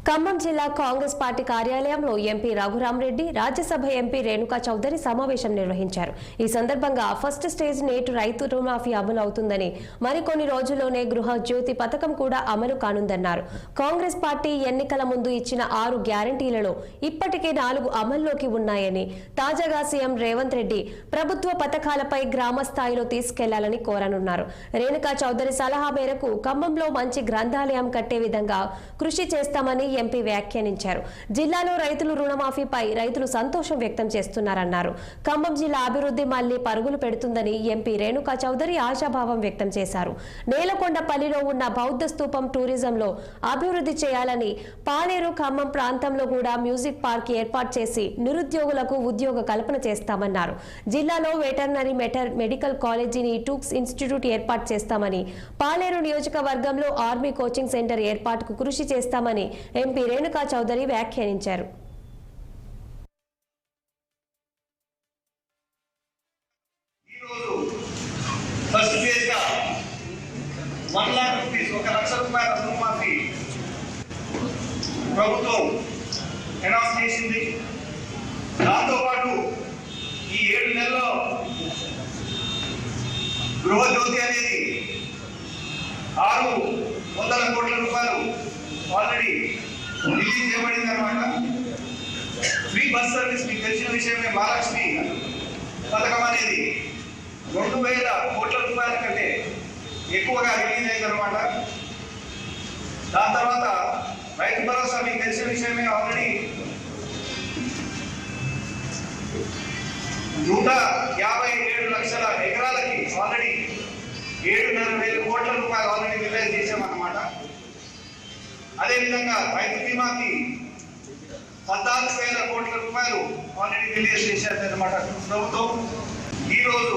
ఖమ్మం జిల్లా కాంగ్రెస్ పార్టీ కార్యాలయంలో MP Raghurama Reddy, Rajya Sabha MP Renuka Chowdary సమావేశం నిర్వహించారు. ఈ సందర్భంగా ఫస్ట్ స్టేజ్ నేటు రైతు రుణమాఫీ అమలు అవుతుందని, మరికొన్ని రోజుల్లోనే గృహ జ్యోతి పథకం కూడా అమలు కానుందన్నారు. కాంగ్రెస్ పార్టీ ఎన్నికల ముందు ఇచ్చిన 6 గ్యారంటీలలో ఇప్పటికే 4 అమల్లోకి ఉన్నాయని, తాజాగా సీఎం రేవంత్ రెడ్డి ప్రభుత్వ పథకాలపై గ్రామ స్థాయిలో తీసుకెళ్లాలని కోరనున్నారు. రేణుకా చౌదరి సలహా మేరకు ఖమ్మంలో మంచి గ్రంథాలయం కట్టే విధంగా కృషి చేస్తామని ఎంపీ వ్యాఖ్యానించారు. జిల్లాలో రైతులు రుణమాఫీపై రైతులు సంతోషం వ్యక్తం చేస్తున్నారన్నారు. ఖమ్మం జిల్లా అభివృద్ధి మళ్లీ పరుగులు పెడుతుందని ఎంపీ రేణుకా చౌదరి ఆశాభావం వ్యక్తం చేశారు. నేలకొండపల్లిలో ఉన్న బౌద్ధ స్తూపం టూరిజంలో అభివృద్ధి చేయాలని, పాలేరు ఖమ్మం ప్రాంతంలో కూడా మ్యూజిక్ పార్క్ ఏర్పాటు చేసి నిరుద్యోగులకు ఉద్యోగ కల్పన చేస్తామన్నారు. జిల్లాలో వెటర్నరీ మెడికల్ కాలేజీని టూక్స్ ఇన్స్టిట్యూట్ ఏర్పాటు చేస్తామని, పాలేరు నియోజకవర్గంలో ఆర్మీ కోచింగ్ సెంటర్ ఏర్పాటుకు కృషి చేస్తామని ఎంపీ రేణుకా చౌదరి వ్యాఖ్యానించారు. ప్రభుత్వం అనౌన్స్ చేసింది. దాంతోపాటు ఈ 7 నెలల్లో గృహజ్యోతి అనేది 600 కోట్ల రూపాయలు ఆల్రెడీ రిలీజ్ చేయబడింది అనమాట. ఫ్రీ బస్ సర్వీస్ మీకు తెలిసిన విషయమే. మహాలక్ష్మి పథకం అనేది 2000 కోట్ల రూపాయల కంటే ఎక్కువగా రిలీజ్ అయింది అనమాట. దాని తర్వాత రైతు భరోసా మీకు తెలిసిన విషయమే. ఆల్రెడీ 157 లక్షల ఎకరాలకి ఆల్రెడీ 7,500 కోట్ల రూపాయలు ఆల్రెడీ రిలీజ్ చేశామన్నమాట. అదేవిధంగా రైతు బీమాకి 14,000 కోట్ల రూపాయలు ఆల్రెడీ రిలీజ్ చేశారు అన్నమాట ప్రభుత్వం. ఈరోజు